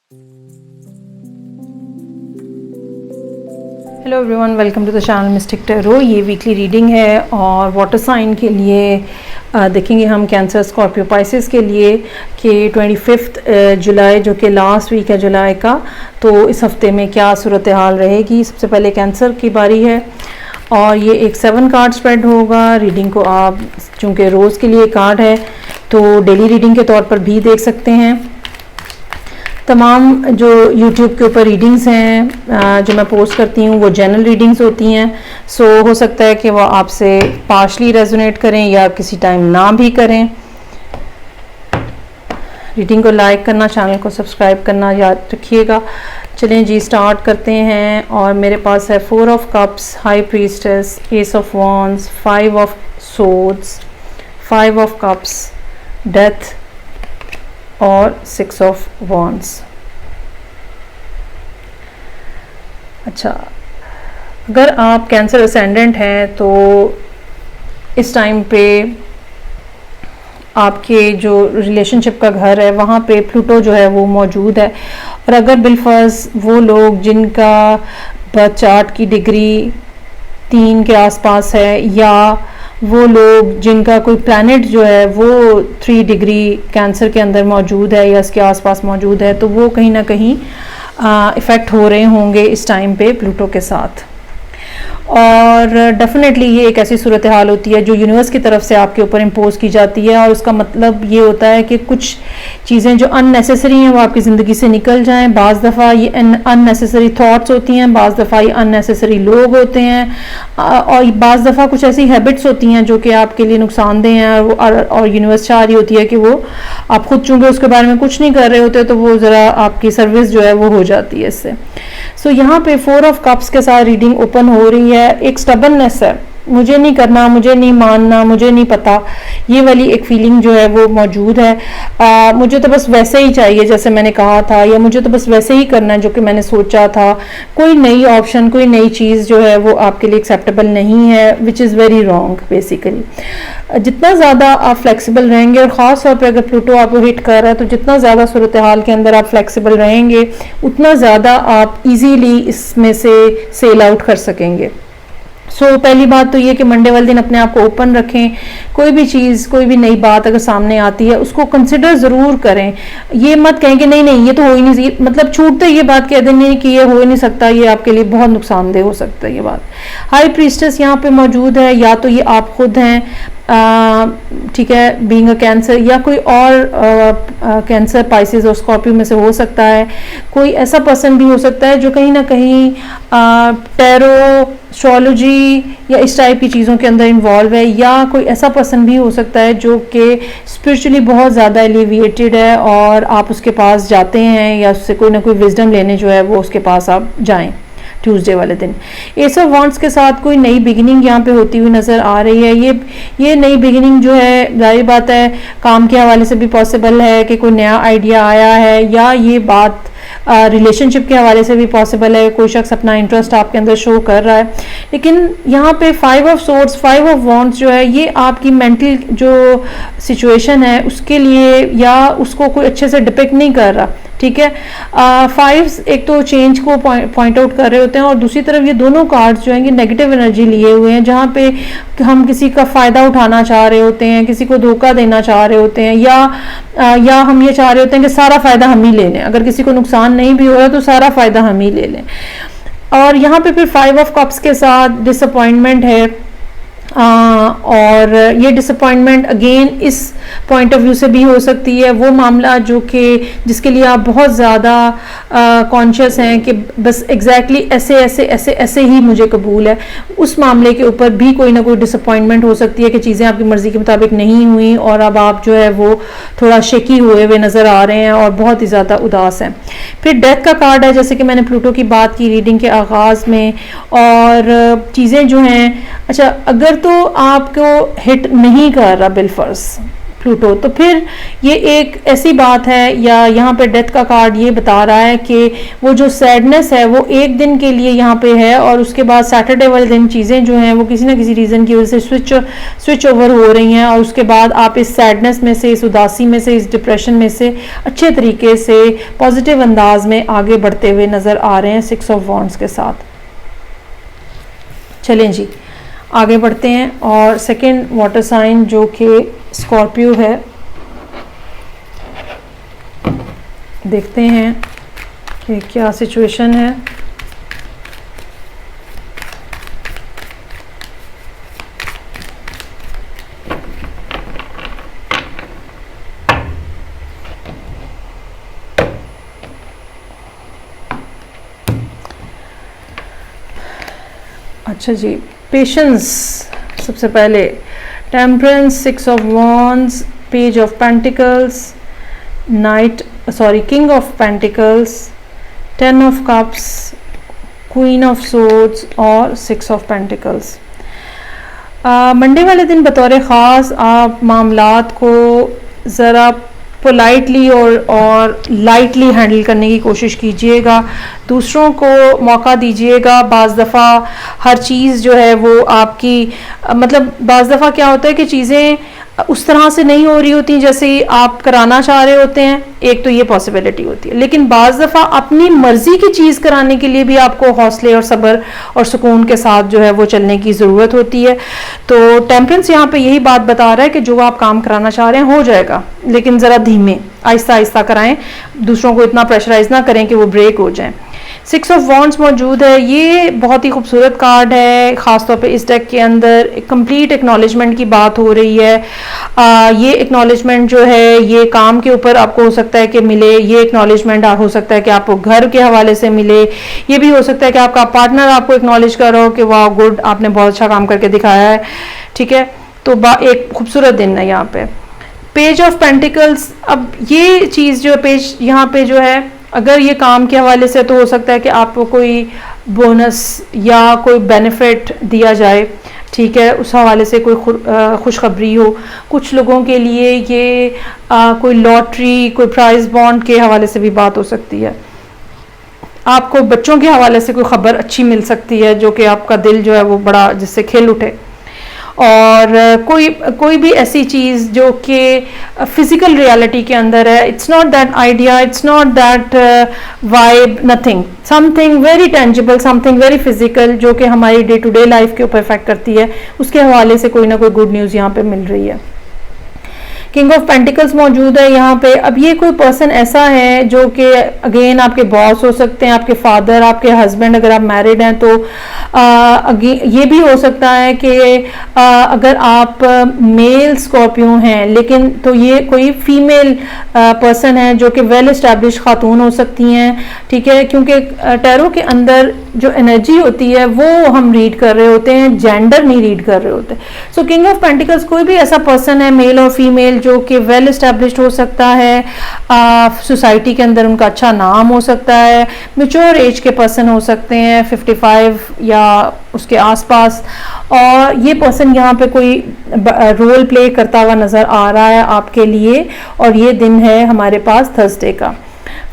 Hello everyone, welcome to the channel mystic tarot. ये weekly reading है और water sign के लिए देखेंगे हम कैंसर, स्कॉर्पियो, पाइसेस के लिए कि 25 जुलाई जो कि लास्ट वीक है जुलाई का, तो इस हफ्ते में क्या सूरत हाल रहेगी। सबसे पहले कैंसर की बारी है और ये एक 7 कार्ड स्प्रेड होगा। रीडिंग को आप चूँकि रोज़ के लिए कार्ड है तो डेली रीडिंग के तौर पर भी देख सकते हैं। तमाम जो YouTube के ऊपर रीडिंग्स हैं जो मैं पोस्ट करती हूँ वो जनरल रीडिंग्स होती हैं। सो हो सकता है कि वो आपसे पार्शली रेजोनेट करें या किसी टाइम ना भी करें। रीडिंग को लाइक करना, चैनल को सब्सक्राइब करना याद रखिएगा। चलें जी, स्टार्ट करते हैं। और मेरे पास है 4 of cups, high priestess, S of wands, 5 of swords, 5 of cups, death और 6 ऑफ वॉन्ड्स। अच्छा, अगर आप कैंसर असेंडेंट हैं तो इस टाइम पे आपके जो रिलेशनशिप का घर है वहाँ पे प्लूटो जो है वो मौजूद है। और अगर बिलफर्ज वो लोग जिनका बर्थ चार्ट की डिग्री 3 के आसपास है, या वो लोग जिनका कोई प्लैनेट जो है वो 3 डिग्री कैंसर के अंदर मौजूद है या इसके आसपास मौजूद है, तो वो कहीं ना कहीं इफ़ेक्ट हो रहे होंगे इस टाइम पे प्लूटो के साथ। और डेफिनेटली ये एक ऐसी सूरत हाल होती है जो यूनिवर्स की तरफ से आपके ऊपर इम्पोज की जाती है। और उसका मतलब ये होता है कि कुछ चीज़ें जो अननेसेसरी हैं वो आपकी ज़िंदगी से निकल जाएं। बाज़ दफ़ा ये अननेसेसरी थॉट्स होती हैं, बाज़ दफ़ा ये अननेसेसरी लोग होते हैं और बाज़ दफ़ा कुछ ऐसी हैबिट्स होती हैं जो कि आपके लिए नुकसानदेह हैं और यूनिवर्स चाह रही होती है कि वो आप खुद चूँकि उसके बारे में कुछ नहीं कर रहे होते तो वो ज़रा आपकी सर्विस जो है वो हो जाती है इससे। सो यहाँ पे 4 ऑफ कप्स के साथ रीडिंग ओपन हो रही है। एक स्टबर्ननेस है, मुझे नहीं करना, मुझे नहीं मानना, मुझे नहीं पता, ये वाली एक फीलिंग जो है वो मौजूद है। मुझे तो बस वैसे ही चाहिए जैसे मैंने कहा था, या मुझे तो बस वैसे ही करना है जो कि मैंने सोचा था। कोई नई ऑप्शन, कोई नई चीज़ जो है वो आपके लिए एक्सेप्टेबल नहीं है, which is very wrong basically. जितना ज़्यादा आप फ्लेक्सिबल रहेंगे, और ख़ास तौर पे अगर प्लूटो आपको हिट कर रहा है, तो जितना ज़्यादा सूरत हाल के अंदर आप फ्लेक्सिबल रहेंगे उतना ज़्यादा आप इजीली इसमें से सेल आउट कर सकेंगे। सो पहली बात तो ये कि मंडे वाले दिन अपने आप को ओपन रखें। कोई भी चीज़, कोई भी नई बात अगर सामने आती है उसको कंसिडर ज़रूर करें। ये मत कहें कि नहीं नहीं ये तो हो ही नहीं, मतलब छूटते ये बात कह दें नहीं कि ये हो ही नहीं सकता, ये आपके लिए बहुत नुकसानदेह हो सकता है ये बात। हाई प्रीस्टेस यहाँ पे मौजूद है, या तो ये आप खुद हैं, ठीक है, बीइंग अ कैंसर, या कोई और कैंसर, पाइसेस और स्कॉर्पियो में से हो सकता है। कोई ऐसा पर्सन भी हो सकता है जो कहीं ना कहीं टैरो, एस्ट्रोलॉजी या इस टाइप की चीज़ों के अंदर इन्वॉल्व है, या कोई ऐसा पर्सन भी हो सकता है जो कि स्पिरिचुअली बहुत ज़्यादा एलिविएटेड है और आप उसके पास जाते हैं या उससे कोई ना कोई विजडम लेने जो है वो उसके पास आप जाएं ट्यूसडे वाले दिन। एस ऑफ वॉन्ड्स के साथ कोई नई बिगिनिंग यहाँ पे होती हुई नज़र आ रही है। ये नई बिगिनिंग जो है जाहिर बात है काम के हवाले से भी पॉसिबल है कि कोई नया आइडिया आया है, या ये बात रिलेशनशिप के हवाले से भी पॉसिबल है, कोई शख्स अपना इंटरेस्ट आपके अंदर शो कर रहा है। लेकिन यहाँ पे 5 ऑफ सोर्ड्स, 5 ऑफ वॉन्ड्स जो है ये आपकी मेंटल जो सिचुएशन है उसके लिए, या उसको कोई अच्छे से डिपिक्ट नहीं कर रहा, ठीक है। 5 एक तो चेंज को पॉइंट आउट कर रहे होते हैं, और दूसरी तरफ ये दोनों कार्ड्स जो हैं ये नेगेटिव एनर्जी लिए हुए हैं, जहाँ पे हम किसी का फ़ायदा उठाना चाह रहे होते हैं, किसी को धोखा देना चाह रहे होते हैं, या हम ये चाह रहे होते हैं कि सारा फ़ायदा हम ही ले लें, अगर किसी को नुकसान नहीं भी हो रहा तो सारा फ़ायदा हम ही ले लें। और यहाँ पे फिर 5 ऑफ कप्स के साथ डिसअपॉइंटमेंट है। और ये डिसअपॉइंटमेंट अगेन इस पॉइंट ऑफ व्यू से भी हो सकती है, वो मामला जो कि जिसके लिए आप बहुत ज़्यादा कॉन्शियस हैं कि बस एग्जैक्टली ऐसे ऐसे ऐसे ऐसे ही मुझे कबूल है, उस मामले के ऊपर भी कोई ना कोई डिसअपॉइंटमेंट हो सकती है कि चीज़ें आपकी मर्ज़ी के मुताबिक नहीं हुई और अब आप जो है वो थोड़ा शेकी हुए हुए नज़र आ रहे हैं और बहुत ही ज़्यादा उदास हैं। फिर डेथ का कार्ड है, जैसे कि मैंने प्लूटो की बात की रीडिंग के आगाज़ में। और चीज़ें जो हैं, अच्छा अगर तो आपको हिट नहीं कर रहा बिलफर्ज प्लूटो। तो फिर ये एक ऐसी बात है, या यहाँ पे डेथ का कार्ड ये बता रहा है कि वो जो सैडनेस है वो एक दिन के लिए यहाँ पे है, और उसके बाद सैटरडे वाले दिन चीज़ें जो हैं वो किसी ना किसी रीज़न की वजह से स्विच ओवर हो रही हैं, और उसके बाद आप इस सैडनेस में से, इस उदासी में से, इस डिप्रेशन में से अच्छे तरीके से पॉजिटिव अंदाज में आगे बढ़ते हुए नज़र आ रहे हैं 6 ऑफ वॉन्ड्स के साथ। चलें जी आगे बढ़ते हैं, और सेकंड वाटर साइन जो कि स्कॉर्पियो है, देखते हैं कि क्या सिचुएशन है। अच्छा जी, पेशेंस सबसे पहले, temperance, 6 of wands, page of pentacles, king of pentacles, 10 of cups, queen of swords और 6 ऑफ पेंटिकल्स। मंडे वाले दिन बतौर ख़ास आप मामलात को ज़रा पोलाइटली और लाइटली हैंडल करने की कोशिश कीजिएगा, दूसरों को मौका दीजिएगा। बाज़ दफ़ा हर चीज़ जो है वो आपकी मतलब बाज़ दफ़ा क्या होता है कि चीज़ें उस तरह से नहीं हो रही होती जैसे आप कराना चाह रहे होते हैं, एक तो ये पॉसिबिलिटी होती है, लेकिन बाज़ दफ़ा अपनी मर्ज़ी की चीज़ कराने के लिए भी आपको हौसले और सब्र और सुकून के साथ जो है वो चलने की ज़रूरत होती है। तो टेम्परेंस यहाँ पे यही बात बता रहा है कि जो आप काम कराना चाह रहे हैं हो जाएगा, लेकिन ज़रा धीमे आहिस्ता आहिस्ता कराएं, दूसरों को इतना प्रेशराइज ना करें कि वो ब्रेक हो जाएं। 6 ऑफ वॉन्ड्स मौजूद है, ये बहुत ही खूबसूरत कार्ड है, ख़ासतौर पे इस डेक के अंदर कंप्लीट एक्नॉलेजमेंट की बात हो रही है। ये एक्नॉलेजमेंट जो है ये काम के ऊपर आपको हो सकता है कि मिले, ये एक्नॉलेजमेंट हो सकता है कि आपको घर के हवाले से मिले, ये भी हो सकता है कि आपका पार्टनर आपको एक्नॉलेज कर रहा हो कि वाह गुड आपने बहुत अच्छा काम करके दिखाया है, ठीक है। तो एक खूबसूरत दिन है यहाँ पे। पेज ऑफ पेंटिकल्स, अब ये चीज़ जो पेज यहाँ पे जो है, अगर ये काम के हवाले से तो हो सकता है कि आपको कोई बोनस या कोई बेनिफिट दिया जाए, ठीक है, उस हवाले से कोई खुशखबरी हो। कुछ लोगों के लिए ये कोई लॉटरी, कोई प्राइज बॉन्ड के हवाले से भी बात हो सकती है। आपको बच्चों के हवाले से कोई खबर अच्छी मिल सकती है जो कि आपका दिल जो है वो बड़ा जिससे खिल उठे, और कोई भी ऐसी चीज़ जो कि फिजिकल रियलिटी के अंदर है। It's not that idea, it's not that vibe, nothing, something very tangible, something very physical जो कि हमारी डे टू डे लाइफ के ऊपर इफेक्ट करती है, उसके हवाले से कोई ना कोई गुड न्यूज़ यहाँ पे मिल रही है। किंग ऑफ पेंटिकल्स मौजूद है यहाँ पे। अब ये कोई पर्सन ऐसा है जो कि अगेन आपके बॉस हो सकते हैं, आपके फादर, आपके हस्बैंड अगर आप मैरिड हैं तो अगेन ये भी हो सकता है कि अगर आप मेल स्कॉर्पियो हैं, लेकिन तो ये कोई फीमेल पर्सन है जो कि वेल एस्टैब्लिश खातून हो सकती हैं, ठीक है, क्योंकि टैरो के अंदर जो एनर्जी होती है वो हम रीड कर रहे होते हैं, जेंडर नहीं रीड कर रहे होते। सो किंग ऑफ पेंटिकल्स कोई भी ऐसा पर्सन है, मेल और फीमेल, जो कि वेल एस्टैब्लिश्ड हो सकता है, सोसाइटी के अंदर उनका अच्छा नाम हो सकता है, मैच्योर एज के पर्सन हो सकते हैं, 55 या उसके आसपास, और ये पर्सन यहाँ पे कोई रोल प्ले करता हुआ नज़र आ रहा है आपके लिए। और ये दिन है हमारे पास थर्सडे का।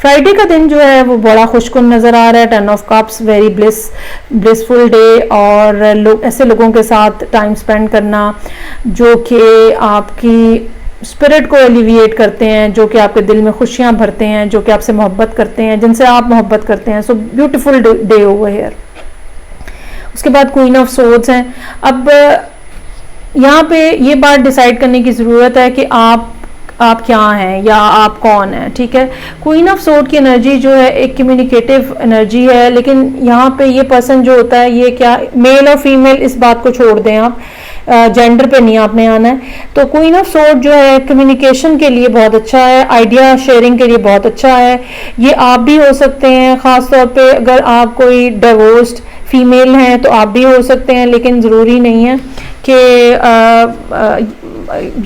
फ्राइडे का दिन जो है वो बड़ा खुशकुन नज़र आ रहा है, 10 of cups, very blissful day, और ऐसे लोगों के साथ टाइम स्पेंड करना जो कि आपकी स्पिरिट को एलिविएट करते हैं, जो कि आपके दिल में खुशियां भरते हैं, जो कि आपसे मोहब्बत करते हैं, जिनसे आप मोहब्बत करते हैं। So beautiful day over here. उसके बाद क्वीन ऑफ सोर्ड्स हैं। अब यहाँ पे ये बात डिसाइड करने की ज़रूरत है कि आप क्या हैं या आप कौन हैं, ठीक है। क्वीन ऑफ सोर्ड की एनर्जी जो है एक कम्युनिकेटिव एनर्जी है, लेकिन यहाँ पे ये पर्सन जो होता है ये क्या, मेल और फीमेल इस बात को छोड़ दें आप, जेंडर पे नहीं आपने आना है। तो क्वीन ऑफ सोर्ड जो है कम्युनिकेशन के लिए बहुत अच्छा है, आइडिया शेयरिंग के लिए बहुत अच्छा है। ये आप भी हो सकते हैं, ख़ास तौर पे अगर आप कोई डिवोर्स्ड फीमेल हैं तो आप भी हो सकते हैं, लेकिन ज़रूरी नहीं है, कि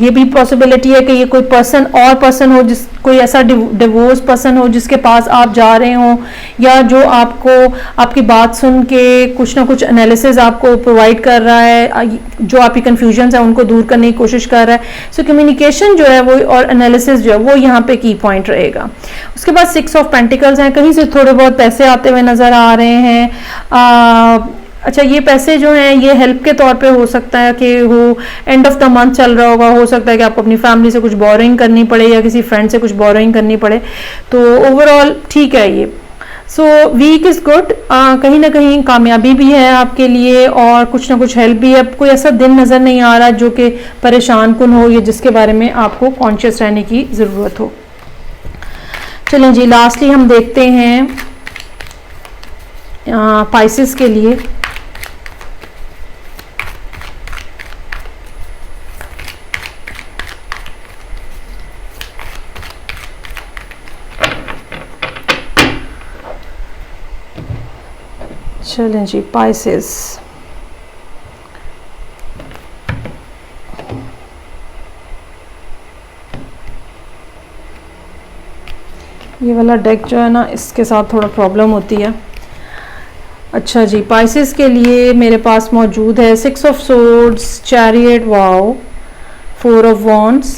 ये भी पॉसिबिलिटी है कि ये कोई पर्सन हो, जिस कोई ऐसा डिवोर्स पर्सन हो जिसके पास आप जा रहे हो, या जो आपको आपकी बात सुन के कुछ ना कुछ एनालिसिस आपको प्रोवाइड कर रहा है, जो आपकी कन्फ्यूजन है उनको दूर करने की कोशिश कर रहा है। सो कम्युनिकेशन जो है वो और एनालिसिस जो है वो यहाँ पे की पॉइंट रहेगा। उसके बाद 6 ऑफ पेंटिकल्स हैं, कहीं से थोड़े बहुत पैसे आते हुए नजर आ रहे हैं। अच्छा, ये पैसे जो हैं ये हेल्प के तौर पे हो सकता है कि वो एंड ऑफ द मंथ चल रहा होगा, हो सकता है कि आपको अपनी फैमिली से कुछ बोरिंग करनी पड़े या किसी फ्रेंड से कुछ बोरिंग करनी पड़े, तो ओवरऑल ठीक है ये। सो वीक इज़ गुड, कहीं ना कहीं कामयाबी भी है आपके लिए और कुछ ना कुछ हेल्प भी है। कोई ऐसा दिन नज़र नहीं आ रहा जो कि परेशान कुन हो या जिसके बारे में आपको कॉन्शियस रहने की ज़रूरत हो। चलें जी, लास्टली हम देखते हैं पाइसेस के लिए। चलें जी, पाइसेस ये वाला डेक जो है ना, इसके साथ थोड़ा प्रॉब्लम होती है। अच्छा जी, पाइसेस के लिए मेरे पास मौजूद है 6 of swords, chariot, wow, 4 of wands,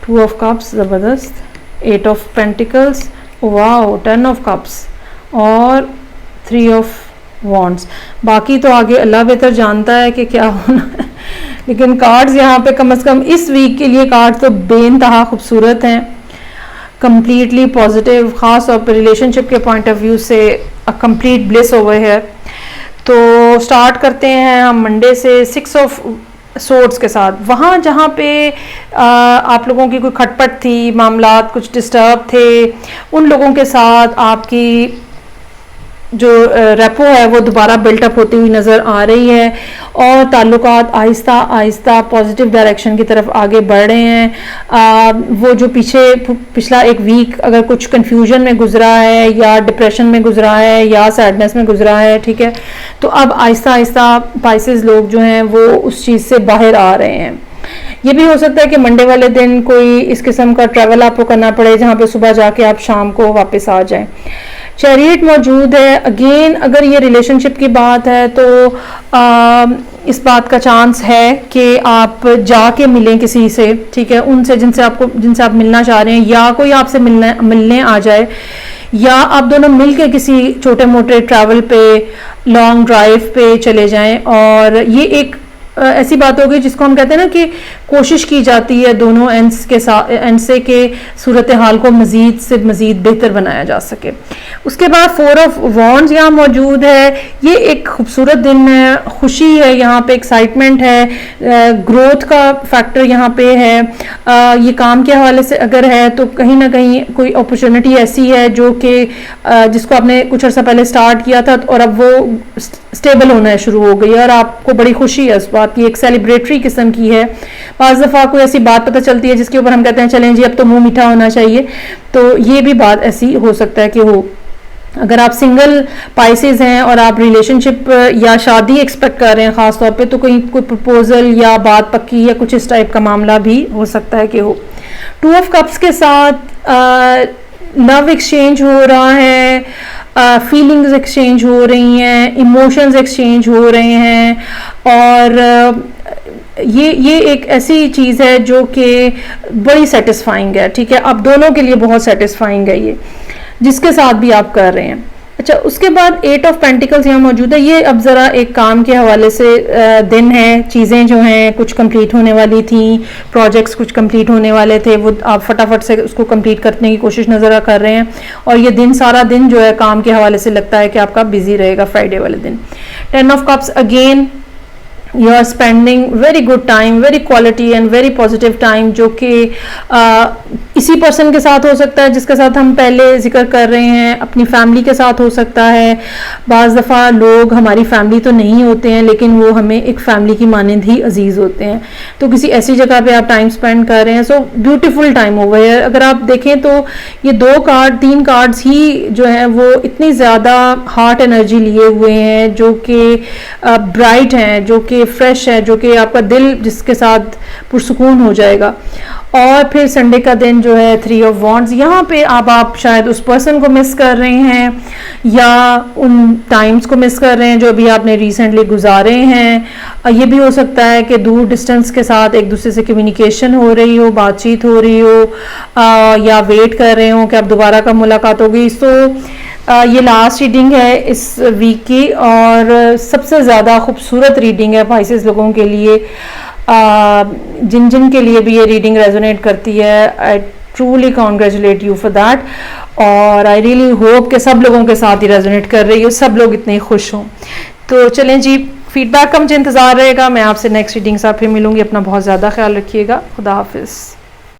2 of cups, ज़बरदस्त, 8 of pentacles, wow, 10 of cups और 3 ऑफ वॉन्ड्स। बाकी तो आगे अल्लाह बेहतर जानता है कि क्या होना है, लेकिन कार्ड्स यहाँ पे कम से कम इस वीक के लिए कार्ड तो बेइंतहा खूबसूरत हैं, कंप्लीटली पॉजिटिव, ख़ास तौर पर रिलेशनशिप के पॉइंट ऑफ व्यू से अ कंप्लीट ब्लिस ओवर है। तो स्टार्ट करते हैं हम मंडे से 6 ऑफ सोर्ड्स के साथ। वहाँ जहाँ पे आप लोगों की कोई खटपट थी, मामलात कुछ डिस्टर्ब थे, उन लोगों के साथ आपकी जो रेपो है वो दोबारा बिल्टअप होती हुई नज़र आ रही है और ताल्लुकात आहिस्ता आहिस्ता पॉजिटिव डायरेक्शन की तरफ आगे बढ़ रहे हैं। वो जो पिछला एक वीक अगर कुछ कन्फ्यूजन में गुजरा है या डिप्रेशन में गुजरा है या सैडनेस में गुजरा है, ठीक है, तो अब आहिस्ता आहिस्ता पाइसेस लोग जो हैं वो उस चीज़ से बाहर आ रहे हैं। ये भी हो सकता है कि मंडे वाले दिन कोई इस किस्म का ट्रैवल आपको करना पड़े जहाँ पे सुबह जाके आप शाम को वापस आ जाएं। चैरियट मौजूद है। अगेन अगर ये रिलेशनशिप की बात है तो इस बात का चांस है कि आप जाके मिलें किसी से, ठीक है, उनसे जिनसे आप मिलना चाह रहे हैं, या कोई आपसे मिलने आ जाए, या आप दोनों मिलके किसी छोटे मोटे ट्रैवल पे, लॉन्ग ड्राइव पे चले जाएं। और ये एक ऐसी बात होगी जिसको हम कहते हैं ना कि कोशिश की जाती है दोनों एंड से कि सूरत हाल को मज़ीद से मज़ीद बेहतर बनाया जा सके। उसके बाद 4 ऑफ वॉन्ड्स यहाँ मौजूद है। ये एक खूबसूरत दिन है, खुशी है, यहाँ पे एक्साइटमेंट है, ग्रोथ का फैक्टर यहाँ पे है। ये काम के हवाले से अगर है तो कहीं ना कहीं कोई अपॉर्चुनिटी ऐसी है जो कि जिसको आपने कुछ अर्सा पहले स्टार्ट किया था और अब वो स्टेबल होना शुरू हो गई है और आपको बड़ी खुशी है उस बात की, एक सेलिब्रेटरी किस्म की है। पांच दफ़ा कोई ऐसी बात पता चलती है जिसके ऊपर हम कहते हैं चलें जी अब तो मुंह मीठा होना चाहिए, तो ये भी बात ऐसी हो सकता है कि हो। अगर आप सिंगल पाइसेस हैं और आप रिलेशनशिप या शादी एक्सपेक्ट कर रहे हैं ख़ास तौर पे, तो कोई प्रपोजल या बात पक्की या कुछ इस टाइप का मामला भी हो सकता है कि हो। 2 ऑफ कप्स के साथ लव एक्सचेंज हो रहा है, फीलिंग्स एक्सचेंज हो रही हैं, इमोशंस एक्सचेंज हो रहे हैं, और ये एक ऐसी चीज़ है जो कि बड़ी सेटिस्फाइंग है, ठीक है, आप दोनों के लिए बहुत सेटिस्फाइंग है ये, जिसके साथ भी आप कर रहे हैं। अच्छा, उसके बाद 8 ऑफ पेंटिकल्स यहाँ मौजूद है। ये अब ज़रा एक काम के हवाले से दिन है, चीज़ें जो हैं कुछ कंप्लीट होने वाली थी, प्रोजेक्ट्स कुछ कंप्लीट होने वाले थे, वो आप फटाफट से उसको कंप्लीट करने की कोशिश नज़र कर रहे हैं, और ये दिन सारा दिन जो है काम के हवाले से लगता है कि आपका बिजी रहेगा फ्राइडे वाले दिन। 10 of cups, again you are spending very good time, very quality and very positive time, जो कि इसी पर्सन के साथ हो सकता है जिसके साथ हम पहले जिक्र कर रहे हैं, अपनी फैमिली के साथ हो सकता है। बाज़ दफ़ा लोग हमारी फैमिली तो नहीं होते हैं लेकिन वो हमें एक फैमिली की मानंद ही अजीज़ होते हैं, तो किसी ऐसी जगह पे आप टाइम स्पेंड कर रहे हैं। सो ब्यूटीफुल टाइम ओवर है। अगर आप देखें तो ये 3 कार्ड्स ही जो हैं वो इतनी ज़्यादा हार्ट एनर्जी लिए हुए हैं, जो कि ब्राइट हैं, जो कि लिए फ्रेश है, जो कि आपका दिल जिसके साथ पुरसुकून हो जाएगा। और फिर संडे का दिन जो है 3 ऑफ वॉन्ड्स, यहाँ पे अब आप शायद उस पर्सन को मिस कर रहे हैं या उन टाइम्स को मिस कर रहे हैं जो अभी आपने रिसेंटली गुजारे हैं। ये भी हो सकता है कि दूर डिस्टेंस के साथ एक दूसरे से कम्युनिकेशन हो रही हो, बातचीत हो रही हो, या वेट कर रहे हो कि अब दोबारा कब मुलाकात होगी। सो ये लास्ट रीडिंग है इस वीक की और सबसे ज़्यादा खूबसूरत रीडिंग है पाइसेस लोगों के लिए, जिन जिन के लिए भी ये रीडिंग रेजोनेट करती है। I truly congratulate you for that, और आई रियली होप कि सब लोगों के साथ ही रेजोनेट कर रही हो, सब लोग इतने खुश हों। तो चलें जी, फीडबैक का मुझे इंतज़ार रहेगा। मैं आपसे नेक्स्ट रीडिंग से फिर मिलूंगी। अपना बहुत ज़्यादा ख्याल रखिएगा। खुदा हाफिज़।